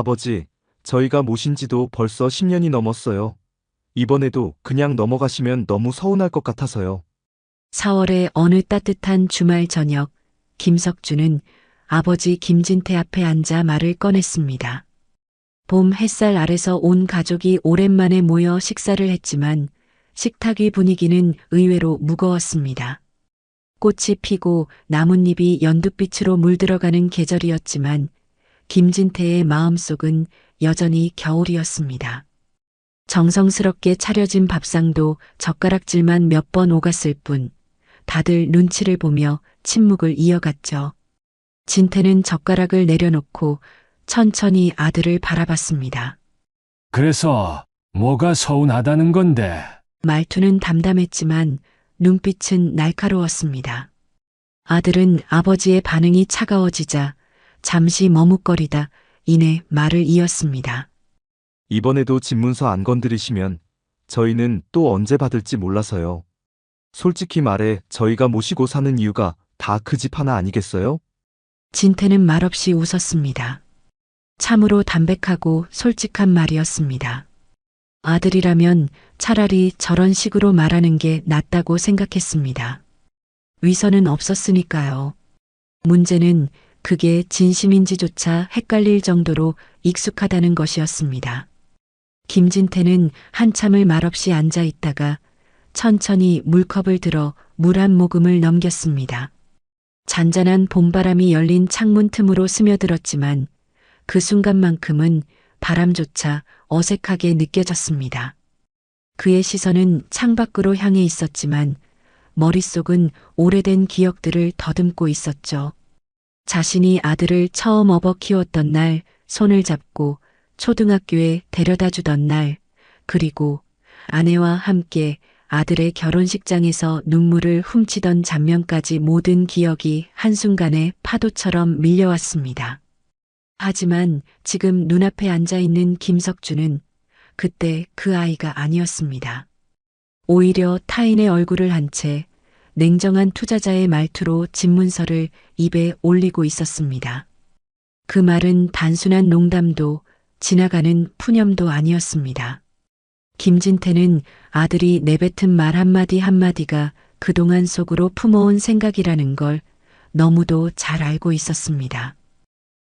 아버지, 저희가 모신 지도 벌써 10년이 넘었어요. 이번에도 그냥 넘어가시면 너무 서운할 것 같아서요. 4월의 어느 따뜻한 주말 저녁, 김석주는 아버지 김진태 앞에 앉아 말을 꺼냈습니다. 봄 햇살 아래서 온 가족이 오랜만에 모여 식사를 했지만 식탁 위 분위기는 의외로 무거웠습니다. 꽃이 피고 나뭇잎이 연두빛으로 물들어가는 계절이었지만 김진태의 마음속은 여전히 겨울이었습니다. 정성스럽게 차려진 밥상도 젓가락질만 몇 번 오갔을 뿐 다들 눈치를 보며 침묵을 이어갔죠. 진태는 젓가락을 내려놓고 천천히 아들을 바라봤습니다. 그래서 뭐가 서운하다는 건데? 말투는 담담했지만 눈빛은 날카로웠습니다. 아들은 아버지의 반응이 차가워지자 잠시 머뭇거리다 이내 말을 이었습니다. 이번에도 집문서 안 건드리시면 저희는 또 언제 받을지 몰라서요. 솔직히 말해 저희가 모시고 사는 이유가 다 그 집 하나 아니겠어요? 진태는 말없이 웃었습니다. 참으로 담백하고 솔직한 말이었습니다. 아들이라면 차라리 저런 식으로 말하는 게 낫다고 생각했습니다. 위선은 없었으니까요. 문제는 그게 진심인지조차 헷갈릴 정도로 익숙하다는 것이었습니다. 김진태는 한참을 말없이 앉아 있다가 천천히 물컵을 들어 물 한 모금을 넘겼습니다. 잔잔한 봄바람이 열린 창문 틈으로 스며들었지만 그 순간만큼은 바람조차 어색하게 느껴졌습니다. 그의 시선은 창밖으로 향해 있었지만 머릿속은 오래된 기억들을 더듬고 있었죠. 자신이 아들을 처음 업어 키웠던 날, 손을 잡고 초등학교에 데려다 주던 날, 그리고 아내와 함께 아들의 결혼식장에서 눈물을 훔치던 장면까지 모든 기억이 한순간에 파도처럼 밀려왔습니다. 하지만 지금 눈앞에 앉아 있는 김석주는 그때 그 아이가 아니었습니다. 오히려 타인의 얼굴을 한 채 냉정한 투자자의 말투로 집문서를 입에 올리고 있었습니다. 그 말은 단순한 농담도 지나가는 푸념도 아니었습니다. 김진태는 아들이 내뱉은 말 한마디 한마디가 그동안 속으로 품어온 생각이라는 걸 너무도 잘 알고 있었습니다.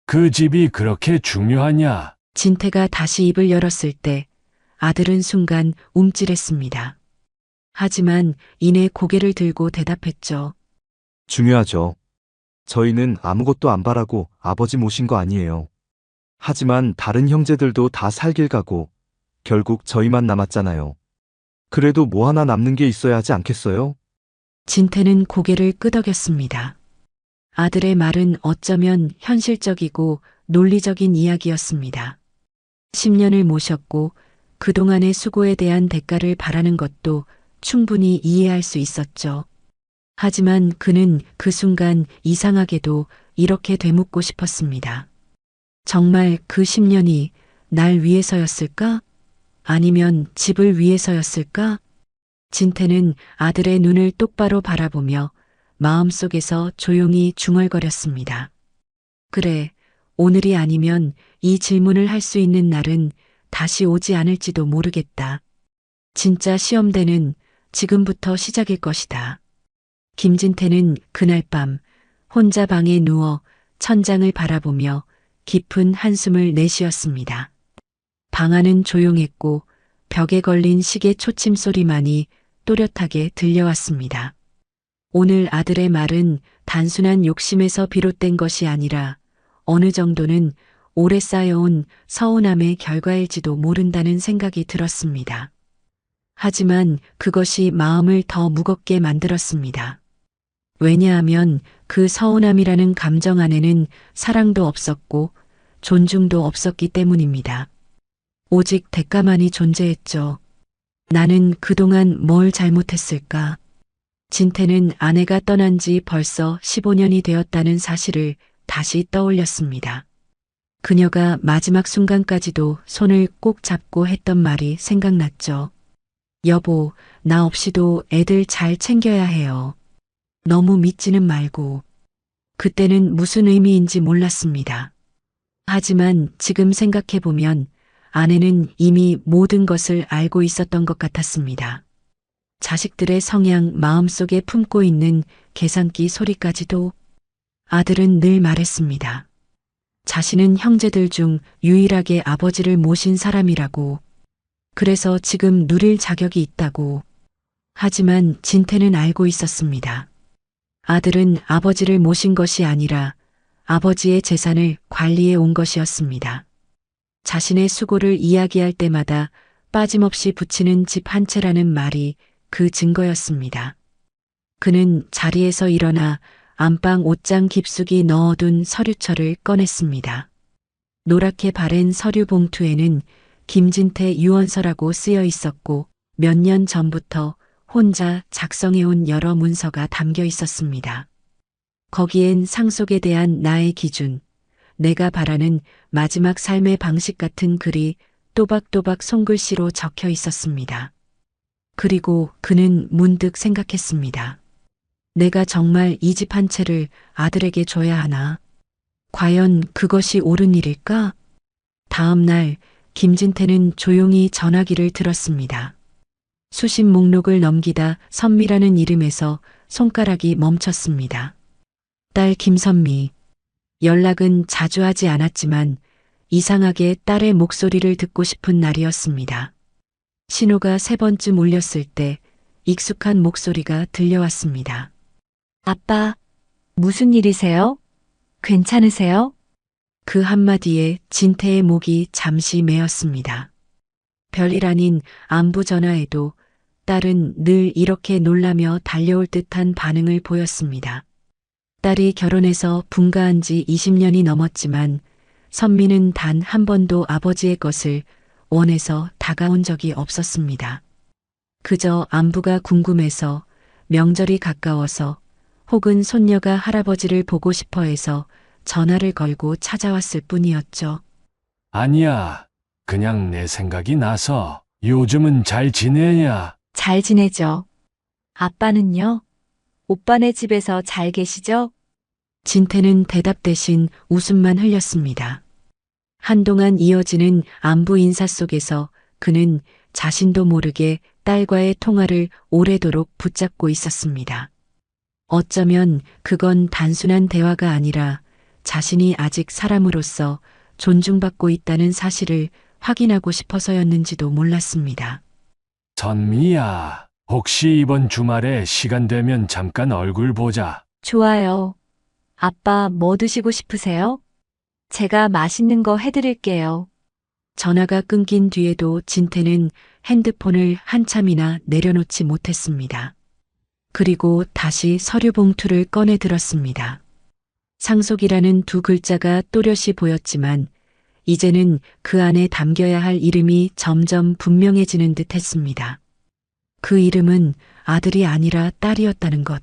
그 집이 그렇게 중요하냐? 진태가 다시 입을 열었을 때 아들은 순간 움찔했습니다. 하지만 이내 고개를 들고 대답했죠. 중요하죠. 저희는 아무것도 안 바라고 아버지 모신 거 아니에요. 하지만 다른 형제들도 다 살길 가고 결국 저희만 남았잖아요. 그래도 뭐 하나 남는 게 있어야 하지 않겠어요? 진태는 고개를 끄덕였습니다. 아들의 말은 어쩌면 현실적이고 논리적인 이야기였습니다. 10년을 모셨고 그동안의 수고에 대한 대가를 바라는 것도 충분히 이해할 수 있었죠. 하지만 그는 그 순간 이상하게도 이렇게 되묻고 싶었습니다. 정말 그 10년이 날 위해서였을까? 아니면 집을 위해서였을까? 진태는 아들의 눈을 똑바로 바라보며 마음속에서 조용히 중얼거렸습니다. 그래, 오늘이 아니면 이 질문을 할 수 있는 날은 다시 오지 않을지도 모르겠다. 진짜 시험대는 지금부터 시작일 것이다. 김진태는 그날 밤 혼자 방에 누워 천장을 바라보며 깊은 한숨을 내쉬었습니다. 방 안은 조용했고 벽에 걸린 시계 초침 소리만이 또렷하게 들려왔습니다. 오늘 아들의 말은 단순한 욕심에서 비롯된 것이 아니라 어느 정도는 오래 쌓여온 서운함의 결과일지도 모른다는 생각이 들었습니다. 하지만 그것이 마음을 더 무겁게 만들었습니다. 왜냐하면 그 서운함이라는 감정 안에는 사랑도 없었고 존중도 없었기 때문입니다. 오직 대가만이 존재했죠. 나는 그동안 뭘 잘못했을까? 진태는 아내가 떠난 지 벌써 15년이 되었다는 사실을 다시 떠올렸습니다. 그녀가 마지막 순간까지도 손을 꼭 잡고 했던 말이 생각났죠. 여보, 나 없이도 애들 잘 챙겨야 해요. 너무 믿지는 말고. 그때는 무슨 의미인지 몰랐습니다. 하지만 지금 생각해보면 아내는 이미 모든 것을 알고 있었던 것 같았습니다. 자식들의 성향 마음속에 품고 있는 계산기 소리까지도. 아들은 늘 말했습니다. 자신은 형제들 중 유일하게 아버지를 모신 사람이라고. 그래서 지금 누릴 자격이 있다고. 하지만 진태는 알고 있었습니다. 아들은 아버지를 모신 것이 아니라 아버지의 재산을 관리해 온 것이었습니다. 자신의 수고를 이야기할 때마다 빠짐없이 붙이는 집 한 채라는 말이 그 증거였습니다. 그는 자리에서 일어나 안방 옷장 깊숙이 넣어둔 서류철을 꺼냈습니다. 노랗게 바랜 서류 봉투에는 김진태 유언서라고 쓰여 있었고 몇 년 전부터 혼자 작성해온 여러 문서가 담겨 있었습니다. 거기엔 상속에 대한 나의 기준, 내가 바라는 마지막 삶의 방식 같은 글이 또박또박 손글씨로 적혀 있었습니다. 그리고 그는 문득 생각했습니다. 내가 정말 이 집 한 채를 아들에게 줘야 하나? 과연 그것이 옳은 일일까? 다음 날 김진태는 조용히 전화기를 들었습니다. 수신 목록을 넘기다 선미라는 이름에서 손가락이 멈췄습니다. 딸 김선미. 연락은 자주 하지 않았지만 이상하게 딸의 목소리를 듣고 싶은 날이었습니다. 신호가 3번쯤 울렸을 때 익숙한 목소리가 들려왔습니다. 아빠, 무슨 일이세요? 괜찮으세요? 그 한마디에 진태의 목이 잠시 메었습니다. 별일 아닌 안부 전화에도 딸은 늘 이렇게 놀라며 달려올 듯한 반응을 보였습니다. 딸이 결혼해서 분가한 지 20년이 넘었지만 선미는 단 한 번도 아버지의 것을 원해서 다가온 적이 없었습니다. 그저 안부가 궁금해서, 명절이 가까워서, 혹은 손녀가 할아버지를 보고 싶어 해서 전화를 걸고 찾아왔을 뿐이었죠. 아니야. 그냥 내 생각이 나서 요즘은 잘 지내냐? 잘 지내죠. 아빠는요? 오빠네 집에서 잘 계시죠? 진태는 대답 대신 웃음만 흘렸습니다. 한동안 이어지는 안부 인사 속에서 그는 자신도 모르게 딸과의 통화를 오래도록 붙잡고 있었습니다. 어쩌면 그건 단순한 대화가 아니라 자신이 아직 사람으로서 존중받고 있다는 사실을 확인하고 싶어서였는지도 몰랐습니다. 선미야, 혹시 이번 주말에 시간 되면 잠깐 얼굴 보자. 좋아요. 아빠 뭐 드시고 싶으세요? 제가 맛있는 거 해드릴게요. 전화가 끊긴 뒤에도 진태는 핸드폰을 한참이나 내려놓지 못했습니다. 그리고 다시 서류 봉투를 꺼내 들었습니다. 상속이라는 2 글자가 또렷이 보였지만 이제는 그 안에 담겨야 할 이름이 점점 분명해지는 듯 했습니다. 그 이름은 아들이 아니라 딸이었다는 것.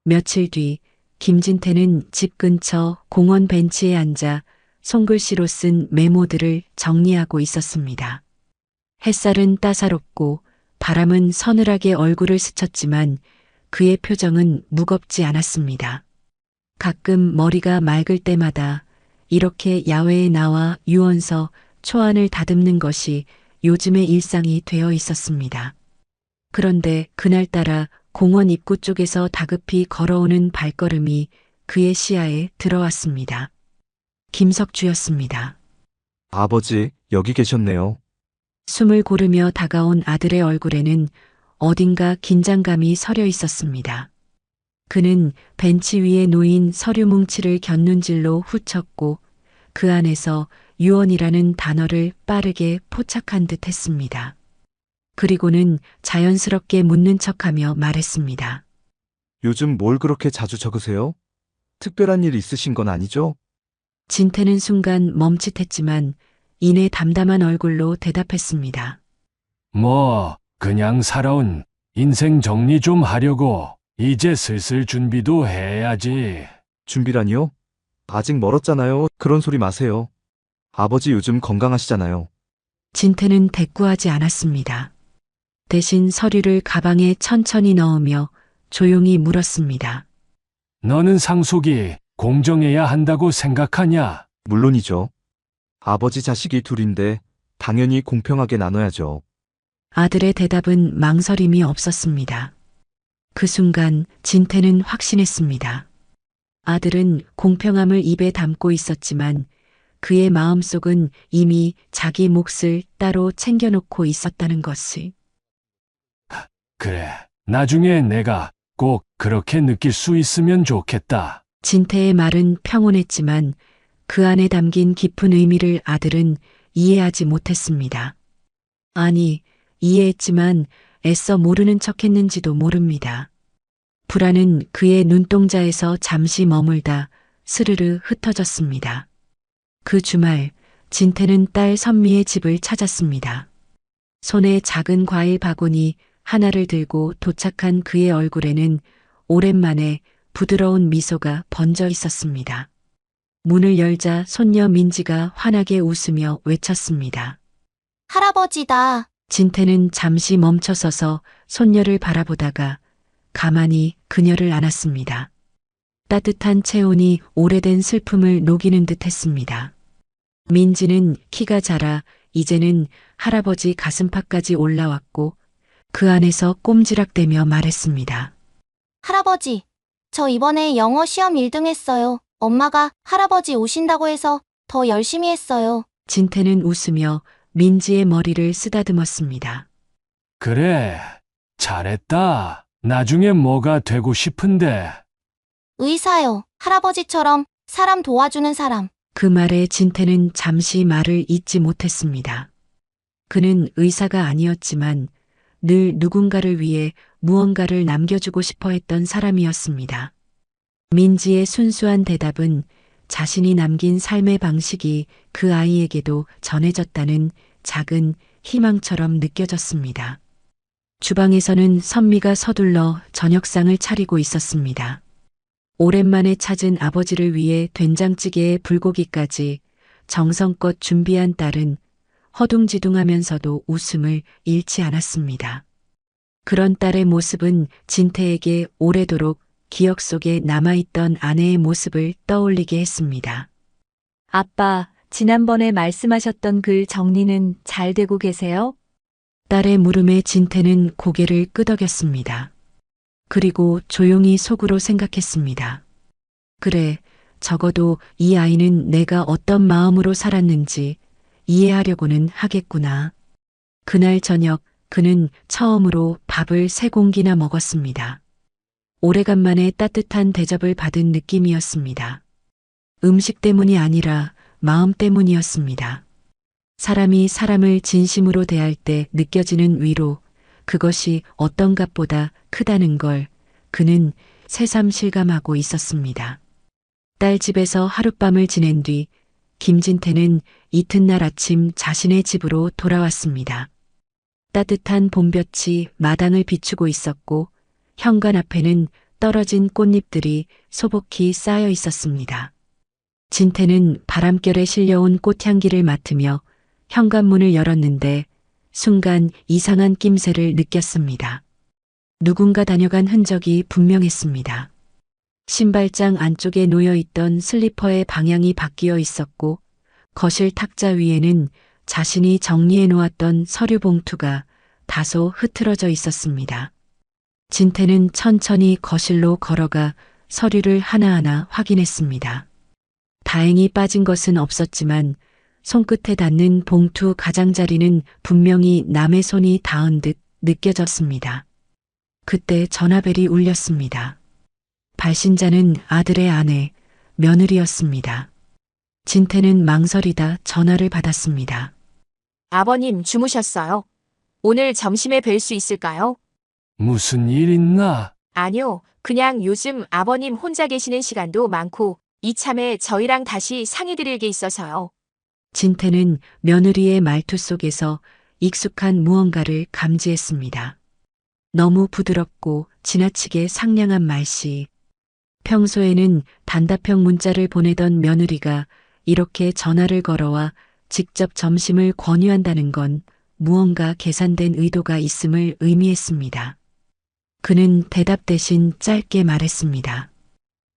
며칠 뒤 김진태는 집 근처 공원 벤치에 앉아 손글씨로 쓴 메모들을 정리하고 있었습니다. 햇살은 따사롭고 바람은 서늘하게 얼굴을 스쳤지만 그의 표정은 무겁지 않았습니다. 가끔 머리가 맑을 때마다 이렇게 야외에 나와 유언서, 초안을 다듬는 것이 요즘의 일상이 되어 있었습니다. 그런데 그날따라 공원 입구 쪽에서 다급히 걸어오는 발걸음이 그의 시야에 들어왔습니다. 김석주였습니다. 아버지, 여기 계셨네요. 숨을 고르며 다가온 아들의 얼굴에는 어딘가 긴장감이 서려 있었습니다. 그는 벤치 위에 놓인 서류 뭉치를 곁눈질로 훑쳤고 그 안에서 유언이라는 단어를 빠르게 포착한 듯 했습니다. 그리고는 자연스럽게 묻는 척하며 말했습니다. 요즘 뭘 그렇게 자주 적으세요? 특별한 일 있으신 건 아니죠? 진태는 순간 멈칫했지만 이내 담담한 얼굴로 대답했습니다. 뭐, 그냥 살아온 인생 정리 좀 하려고 이제 슬슬 준비도 해야지. 준비라니요? 아직 멀었잖아요. 그런 소리 마세요. 아버지 요즘 건강하시잖아요. 진태는 대꾸하지 않았습니다. 대신 서류를 가방에 천천히 넣으며 조용히 물었습니다. 너는 상속이 공정해야 한다고 생각하냐? 물론이죠. 아버지 자식이 둘인데 당연히 공평하게 나눠야죠. 아들의 대답은 망설임이 없었습니다. 그 순간 진태는 확신했습니다. 아들은 공평함을 입에 담고 있었지만 그의 마음속은 이미 자기 몫을 따로 챙겨놓고 있었다는 것을. 그래, 나중에 내가 꼭 그렇게 느낄 수 있으면 좋겠다. 진태의 말은 평온했지만 그 안에 담긴 깊은 의미를 아들은 이해하지 못했습니다. 아니, 이해했지만 애써 모르는 척했는지도 모릅니다. 불안은 그의 눈동자에서 잠시 머물다 스르르 흩어졌습니다. 그 주말 진태는 딸 선미의 집을 찾았습니다. 손에 작은 과일 바구니 하나를 들고 도착한 그의 얼굴에는 오랜만에 부드러운 미소가 번져 있었습니다. 문을 열자 손녀 민지가 환하게 웃으며 외쳤습니다. 할아버지다. 진태는 잠시 멈춰서서 손녀를 바라보다가 가만히 그녀를 안았습니다. 따뜻한 체온이 오래된 슬픔을 녹이는 듯 했습니다. 민지는 키가 자라 이제는 할아버지 가슴팍까지 올라왔고 그 안에서 꼼지락대며 말했습니다. 할아버지, 저 이번에 영어 시험 1등 했어요. 엄마가 할아버지 오신다고 해서 더 열심히 했어요. 진태는 웃으며 민지의 머리를 쓰다듬었습니다. 그래, 잘했다. 나중에 뭐가 되고 싶은데? 의사요. 할아버지처럼 사람 도와주는 사람. 그 말에 진태는 잠시 말을 잇지 못했습니다. 그는 의사가 아니었지만 늘 누군가를 위해 무언가를 남겨주고 싶어 했던 사람이었습니다. 민지의 순수한 대답은 자신이 남긴 삶의 방식이 그 아이에게도 전해졌다는 작은 희망처럼 느껴졌습니다. 주방에서는 선미가 서둘러 저녁상을 차리고 있었습니다. 오랜만에 찾은 아버지를 위해 된장찌개에 불고기까지 정성껏 준비한 딸은 허둥지둥하면서도 웃음을 잃지 않았습니다. 그런 딸의 모습은 진태에게 오래도록 기억 속에 남아있던 아내의 모습을 떠올리게 했습니다. 아빠, 지난번에 말씀하셨던 글 정리는 잘 되고 계세요? 딸의 물음에 진태는 고개를 끄덕였습니다. 그리고 조용히 속으로 생각했습니다. 그래, 적어도 이 아이는 내가 어떤 마음으로 살았는지 이해하려고는 하겠구나. 그날 저녁 그는 처음으로 밥을 3공기나 먹었습니다. 오래간만에 따뜻한 대접을 받은 느낌이었습니다. 음식 때문이 아니라 마음 때문이었습니다. 사람이 사람을 진심으로 대할 때 느껴지는 위로, 그것이 어떤 값보다 크다는 걸 그는 새삼 실감하고 있었습니다. 딸 집에서 하룻밤을 지낸 뒤 김진태는 이튿날 아침 자신의 집으로 돌아왔습니다. 따뜻한 봄볕이 마당을 비추고 있었고 현관 앞에는 떨어진 꽃잎들이 소복히 쌓여 있었습니다. 진태는 바람결에 실려온 꽃향기를 맡으며 현관문을 열었는데 순간 이상한 낌새를 느꼈습니다. 누군가 다녀간 흔적이 분명했습니다. 신발장 안쪽에 놓여있던 슬리퍼의 방향이 바뀌어 있었고 거실 탁자 위에는 자신이 정리해 놓았던 서류 봉투가 다소 흐트러져 있었습니다. 진태는 천천히 거실로 걸어가 서류를 하나하나 확인했습니다. 다행히 빠진 것은 없었지만 손끝에 닿는 봉투 가장자리는 분명히 남의 손이 닿은 듯 느껴졌습니다. 그때 전화벨이 울렸습니다. 발신자는 아들의 아내, 며느리였습니다. 진태는 망설이다 전화를 받았습니다. 아버님 주무셨어요? 오늘 점심에 뵐 수 있을까요? 무슨 일 있나? 아니요, 그냥 요즘 아버님 혼자 계시는 시간도 많고 이참에 저희랑 다시 상의드릴 게 있어서요. 진태는 며느리의 말투 속에서 익숙한 무언가를 감지했습니다. 너무 부드럽고 지나치게 상냥한 말씨. 평소에는 단답형 문자를 보내던 며느리가 이렇게 전화를 걸어와 직접 점심을 권유한다는 건 무언가 계산된 의도가 있음을 의미했습니다. 그는 대답 대신 짧게 말했습니다.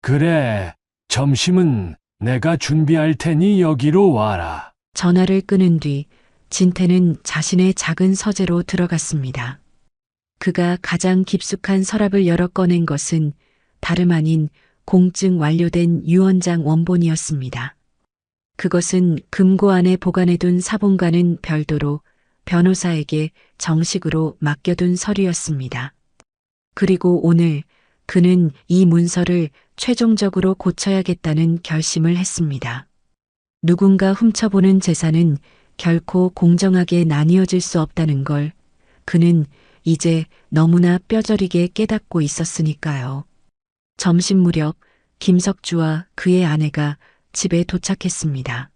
그래, 점심은 내가 준비할 테니 여기로 와라. 전화를 끊은 뒤 진태는 자신의 작은 서재로 들어갔습니다. 그가 가장 깊숙한 서랍을 열어 꺼낸 것은 다름 아닌 공증 완료된 유언장 원본이었습니다. 그것은 금고 안에 보관해둔 사본과는 별도로 변호사에게 정식으로 맡겨둔 서류였습니다. 그리고 오늘 그는 이 문서를 최종적으로 고쳐야겠다는 결심을 했습니다. 누군가 훔쳐보는 재산은 결코 공정하게 나뉘어질 수 없다는 걸 그는 이제 너무나 뼈저리게 깨닫고 있었으니까요. 점심 무렵 김석주와 그의 아내가 집에 도착했습니다.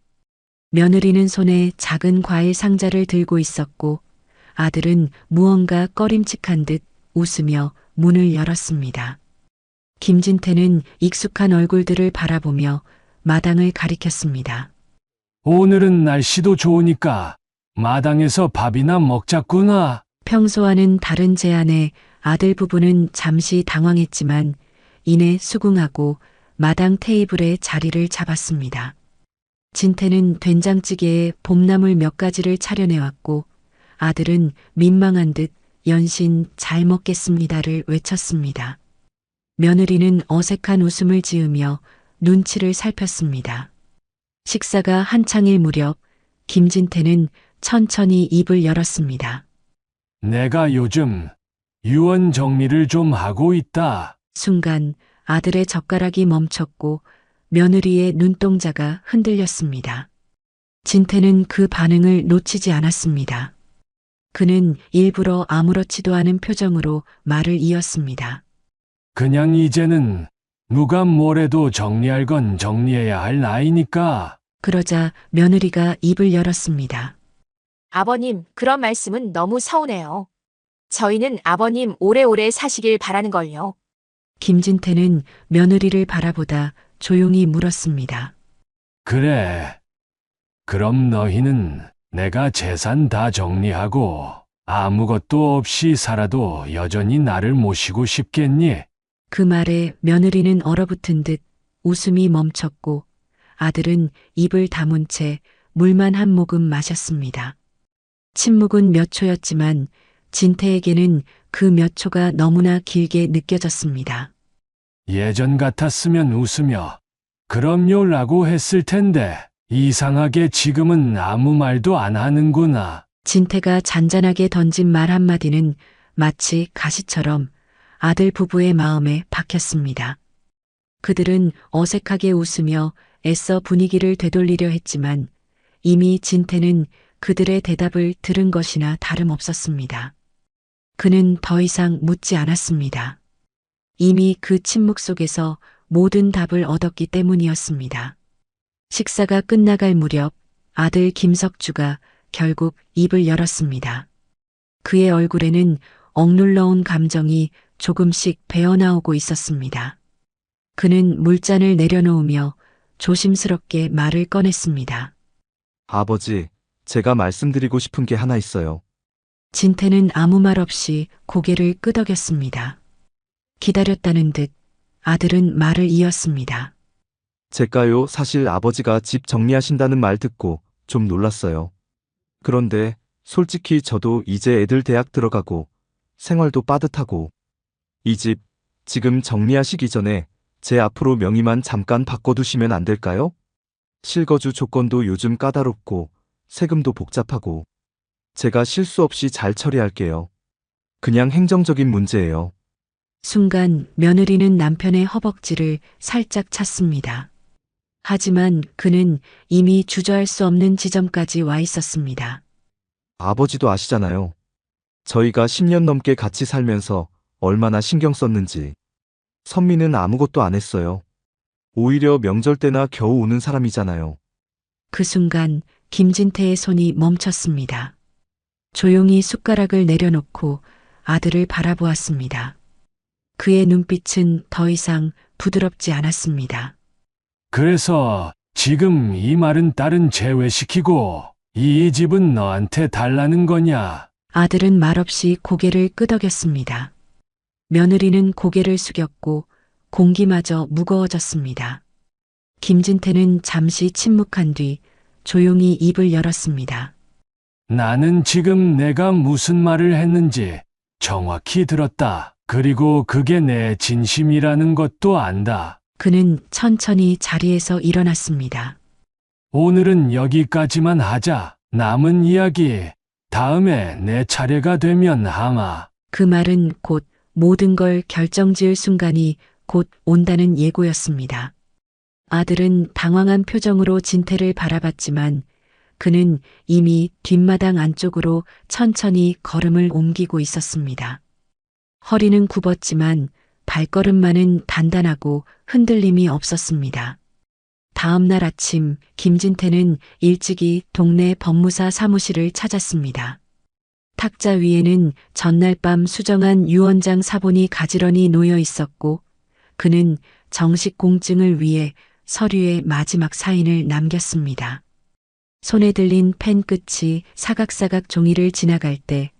며느리는 손에 작은 과일 상자를 들고 있었고 아들은 무언가 꺼림칙한 듯 웃으며 문을 열었습니다. 김진태는 익숙한 얼굴들을 바라보며 마당을 가리켰습니다. 오늘은 날씨도 좋으니까 마당에서 밥이나 먹자꾸나. 평소와는 다른 제안에 아들 부부는 잠시 당황했지만 이내 수긍하고 마당 테이블에 자리를 잡았습니다. 진태는 된장찌개에 봄나물 몇 가지를 차려내왔고 아들은 민망한 듯 연신 잘 먹겠습니다를 외쳤습니다. 며느리는 어색한 웃음을 지으며 눈치를 살폈습니다. 식사가 한창일 무렵 김진태는 천천히 입을 열었습니다. 내가 요즘 유언 정리를 좀 하고 있다. 순간 아들의 젓가락이 멈췄고 며느리의 눈동자가 흔들렸습니다. 진태는 그 반응을 놓치지 않았습니다. 그는 일부러 아무렇지도 않은 표정으로 말을 이었습니다. 그냥 이제는 누가 뭐래도 정리할 건 정리해야 할 나이니까. 그러자 며느리가 입을 열었습니다. 아버님, 그런 말씀은 너무 서운해요. 저희는 아버님 오래오래 사시길 바라는걸요. 김진태는 며느리를 바라보다 조용히 물었습니다. 그래. 그럼 너희는 내가 재산 다 정리하고 아무것도 없이 살아도 여전히 나를 모시고 싶겠니? 그 말에 며느리는 얼어붙은 듯 웃음이 멈췄고 아들은 입을 다문 채 물만 한 모금 마셨습니다. 침묵은 몇 초였지만 진태에게는 그 몇 초가 너무나 길게 느껴졌습니다. 예전 같았으면 웃으며 그럼요라고 했을 텐데 이상하게 지금은 아무 말도 안 하는구나. 진태가 잔잔하게 던진 말 한마디는 마치 가시처럼 아들 부부의 마음에 박혔습니다. 그들은 어색하게 웃으며 애써 분위기를 되돌리려 했지만 이미 진태는 그들의 대답을 들은 것이나 다름없었습니다. 그는 더 이상 묻지 않았습니다. 이미 그 침묵 속에서 모든 답을 얻었기 때문이었습니다. 식사가 끝나갈 무렵 아들 김석주가 결국 입을 열었습니다. 그의 얼굴에는 억눌러온 감정이 조금씩 배어나오고 있었습니다. 그는 물잔을 내려놓으며 조심스럽게 말을 꺼냈습니다. 아버지, 제가 말씀드리고 싶은 게 하나 있어요. 진태는 아무 말 없이 고개를 끄덕였습니다. 기다렸다는 듯 아들은 말을 이었습니다. 제가요, 사실 아버지가 집 정리하신다는 말 듣고 좀 놀랐어요. 그런데 솔직히 저도 이제 애들 대학 들어가고 생활도 빠듯하고 이 집 지금 정리하시기 전에 제 앞으로 명의만 잠깐 바꿔두시면 안 될까요? 실거주 조건도 요즘 까다롭고 세금도 복잡하고 제가 실수 없이 잘 처리할게요. 그냥 행정적인 문제예요. 순간 며느리는 남편의 허벅지를 살짝 찼습니다. 하지만 그는 이미 주저할 수 없는 지점까지 와 있었습니다. 아버지도 아시잖아요. 저희가 10년 넘게 같이 살면서 얼마나 신경 썼는지. 선미는 아무것도 안 했어요. 오히려 명절 때나 겨우 오는 사람이잖아요. 그 순간 김진태의 손이 멈췄습니다. 조용히 숟가락을 내려놓고 아들을 바라보았습니다. 그의 눈빛은 더 이상 부드럽지 않았습니다. 그래서 지금 이 말은 딸은 제외시키고 이 집은 너한테 달라는 거냐? 아들은 말없이 고개를 끄덕였습니다. 며느리는 고개를 숙였고 공기마저 무거워졌습니다. 김진태는 잠시 침묵한 뒤 조용히 입을 열었습니다. 나는 지금 내가 무슨 말을 했는지 정확히 들었다. 그리고 그게 내 진심이라는 것도 안다. 그는 천천히 자리에서 일어났습니다. 오늘은 여기까지만 하자. 남은 이야기 다음에 내 차례가 되면 하마. 그 말은 곧 모든 걸 결정지을 순간이 곧 온다는 예고였습니다. 아들은 당황한 표정으로 진태를 바라봤지만 그는 이미 뒷마당 안쪽으로 천천히 걸음을 옮기고 있었습니다. 허리는 굽었지만 발걸음만은 단단하고 흔들림이 없었습니다. 다음 날 아침 김진태는 일찍이 동네 법무사 사무실을 찾았습니다. 탁자 위에는 전날 밤 수정한 유언장 사본이 가지런히 놓여 있었고 그는 정식 공증을 위해 서류에 마지막 사인을 남겼습니다. 손에 들린 펜 끝이 사각사각 종이를 지나갈 때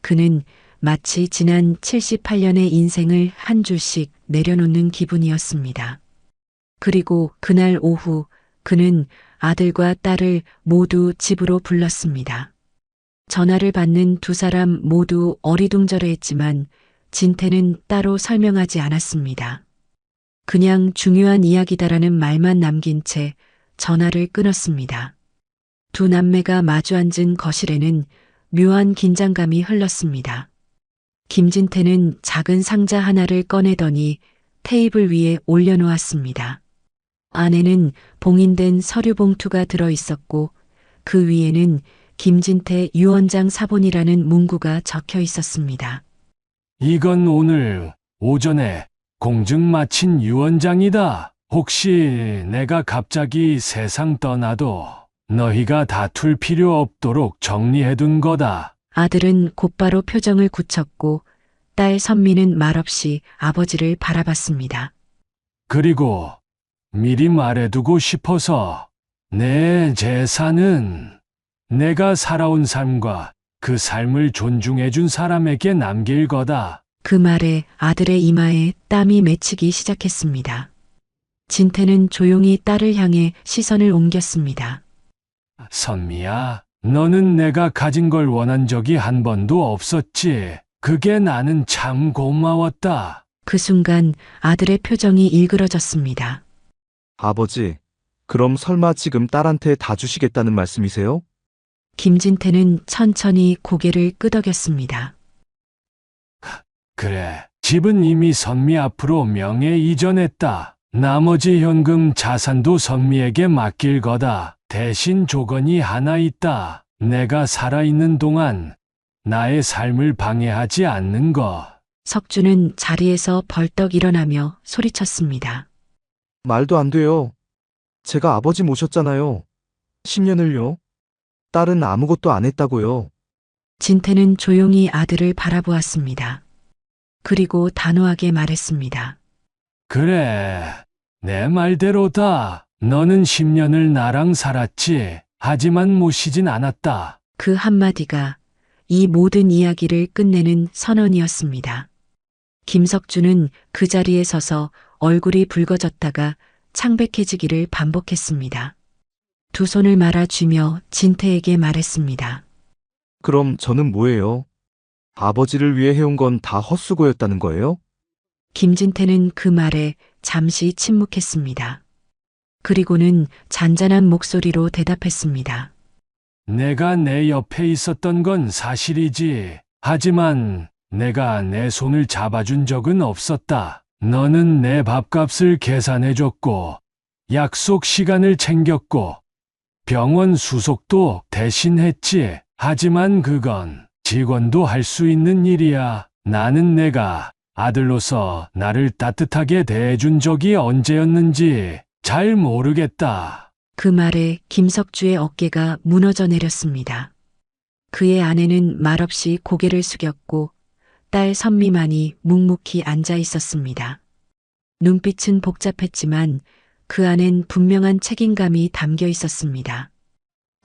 그는 마치 지난 78년의 인생을 한 줄씩 내려놓는 기분이었습니다. 그리고 그날 오후 그는 아들과 딸을 모두 집으로 불렀습니다. 전화를 받는 두 사람 모두 어리둥절해했지만 진태는 따로 설명하지 않았습니다. 그냥 중요한 이야기다라는 말만 남긴 채 전화를 끊었습니다. 두 남매가 마주 앉은 거실에는 묘한 긴장감이 흘렀습니다. 김진태는 작은 상자 하나를 꺼내더니 테이블 위에 올려놓았습니다. 안에는 봉인된 서류 봉투가 들어 있었고 그 위에는 김진태 유언장 사본이라는 문구가 적혀 있었습니다. 이건 오늘 오전에 공증 마친 유언장이다. 혹시 내가 갑자기 세상 떠나도 너희가 다툴 필요 없도록 정리해둔 거다. 아들은 곧바로 표정을 굳혔고 딸 선미는 말없이 아버지를 바라봤습니다. 그리고 미리 말해두고 싶어서 내 재산은 내가 살아온 삶과 그 삶을 존중해준 사람에게 남길 거다. 그 말에 아들의 이마에 땀이 맺히기 시작했습니다. 진태는 조용히 딸을 향해 시선을 옮겼습니다. 선미야, 너는 내가 가진 걸 원한 적이 한 번도 없었지. 그게 나는 참 고마웠다. 그 순간 아들의 표정이 일그러졌습니다. 아버지, 그럼 설마 지금 딸한테 다 주시겠다는 말씀이세요? 김진태는 천천히 고개를 끄덕였습니다. 그래, 집은 이미 선미 앞으로 명예 이전했다. 나머지 현금 자산도 선미에게 맡길 거다. 대신 조건이 하나 있다. 내가 살아있는 동안 나의 삶을 방해하지 않는 것. 석주는 자리에서 벌떡 일어나며 소리쳤습니다. 말도 안 돼요. 제가 아버지 모셨잖아요. 10년을요. 딸은 아무것도 안 했다고요. 진태는 조용히 아들을 바라보았습니다. 그리고 단호하게 말했습니다. 그래, 내 말대로다. 너는 10년을 나랑 살았지. 하지만 모시진 않았다. 그 한마디가 이 모든 이야기를 끝내는 선언이었습니다. 김석주는 그 자리에 서서 얼굴이 붉어졌다가 창백해지기를 반복했습니다. 두 손을 말아쥐며 진태에게 말했습니다. 그럼 저는 뭐예요? 아버지를 위해 해온 건 다 헛수고였다는 거예요? 김진태는 그 말에 잠시 침묵했습니다. 그리고는 잔잔한 목소리로 대답했습니다. 내가 내 옆에 있었던 건 사실이지. 하지만 내가 내 손을 잡아준 적은 없었다. 너는 내 밥값을 계산해줬고, 약속 시간을 챙겼고, 병원 수속도 대신했지. 하지만 그건 직원도 할 수 있는 일이야. 나는 내가 아들로서 나를 따뜻하게 대해준 적이 언제였는지 잘 모르겠다. 그 말에 김석주의 어깨가 무너져 내렸습니다. 그의 아내는 말없이 고개를 숙였고 딸 선미만이 묵묵히 앉아 있었습니다. 눈빛은 복잡했지만 그 안엔 분명한 책임감이 담겨 있었습니다.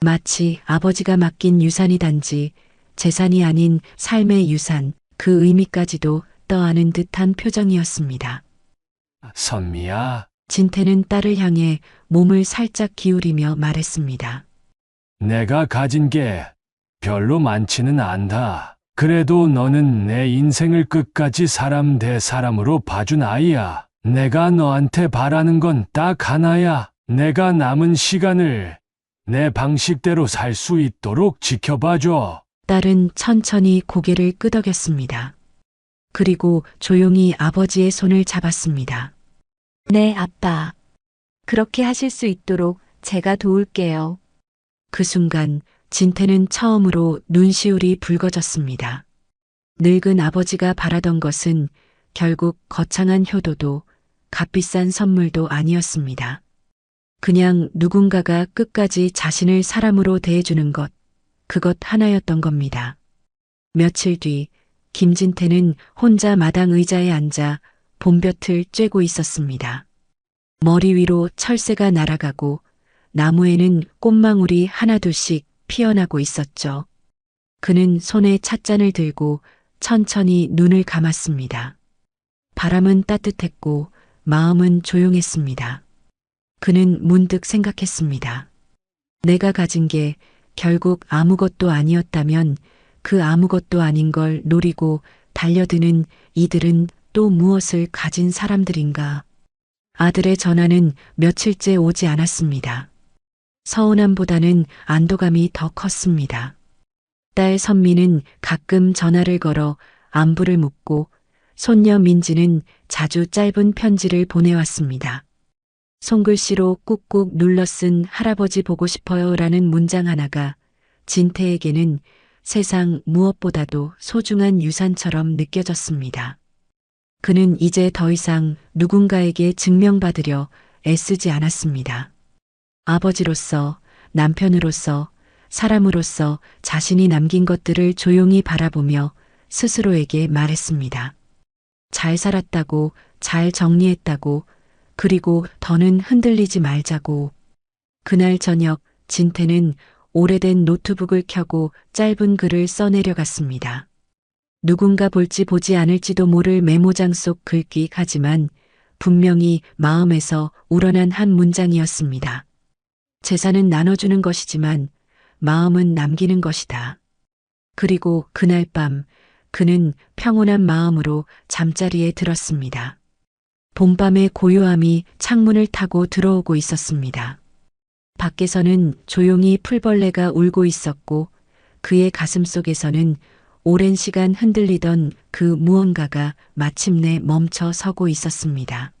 마치 아버지가 맡긴 유산이 단지 재산이 아닌 삶의 유산, 그 의미까지도 떠안은 듯한 표정이었습니다. 선미야, 진태는 딸을 향해 몸을 살짝 기울이며 말했습니다. 내가 가진 게 별로 많지는 않다. 그래도 너는 내 인생을 끝까지 사람 대 사람으로 봐준 아이야. 내가 너한테 바라는 건 딱 하나야. 내가 남은 시간을 내 방식대로 살 수 있도록 지켜봐줘. 딸은 천천히 고개를 끄덕였습니다. 그리고 조용히 아버지의 손을 잡았습니다. 네, 아빠. 그렇게 하실 수 있도록 제가 도울게요. 그 순간 진태는 처음으로 눈시울이 붉어졌습니다. 늙은 아버지가 바라던 것은 결국 거창한 효도도 값비싼 선물도 아니었습니다. 그냥 누군가가 끝까지 자신을 사람으로 대해주는 것, 그것 하나였던 겁니다. 며칠 뒤 김진태는 혼자 마당 의자에 앉아 봄볕을 쬐고 있었습니다. 머리 위로 철새가 날아가고 나무에는 꽃망울이 하나둘씩 피어나고 있었죠. 그는 손에 찻잔을 들고 천천히 눈을 감았습니다. 바람은 따뜻했고 마음은 조용했습니다. 그는 문득 생각했습니다. 내가 가진 게 결국 아무것도 아니었다면 그 아무것도 아닌 걸 노리고 달려드는 이들은 또 무엇을 가진 사람들인가? 아들의 전화는 며칠째 오지 않았습니다. 서운함보다는 안도감이 더 컸습니다. 딸 선미는 가끔 전화를 걸어 안부를 묻고 손녀 민지는 자주 짧은 편지를 보내왔습니다. 손글씨로 꾹꾹 눌러 쓴 할아버지 보고 싶어요라는 문장 하나가 진태에게는 세상 무엇보다도 소중한 유산처럼 느껴졌습니다. 그는 이제 더 이상 누군가에게 증명받으려 애쓰지 않았습니다. 아버지로서, 남편으로서, 사람으로서 자신이 남긴 것들을 조용히 바라보며 스스로에게 말했습니다. 잘 살았다고, 잘 정리했다고, 그리고 더는 흔들리지 말자고. 그날 저녁 진태는 오래된 노트북을 켜고 짧은 글을 써내려갔습니다. 누군가 볼지 보지 않을지도 모를 메모장 속 글귀 하지만 분명히 마음에서 우러난 한 문장이었습니다. 재산은 나눠주는 것이지만 마음은 남기는 것이다. 그리고 그날 밤 그는 평온한 마음으로 잠자리에 들었습니다. 봄밤의 고요함이 창문을 타고 들어오고 있었습니다. 밖에서는 조용히 풀벌레가 울고 있었고 그의 가슴 속에서는 오랜 시간 흔들리던 그 무언가가 마침내 멈춰 서고 있었습니다.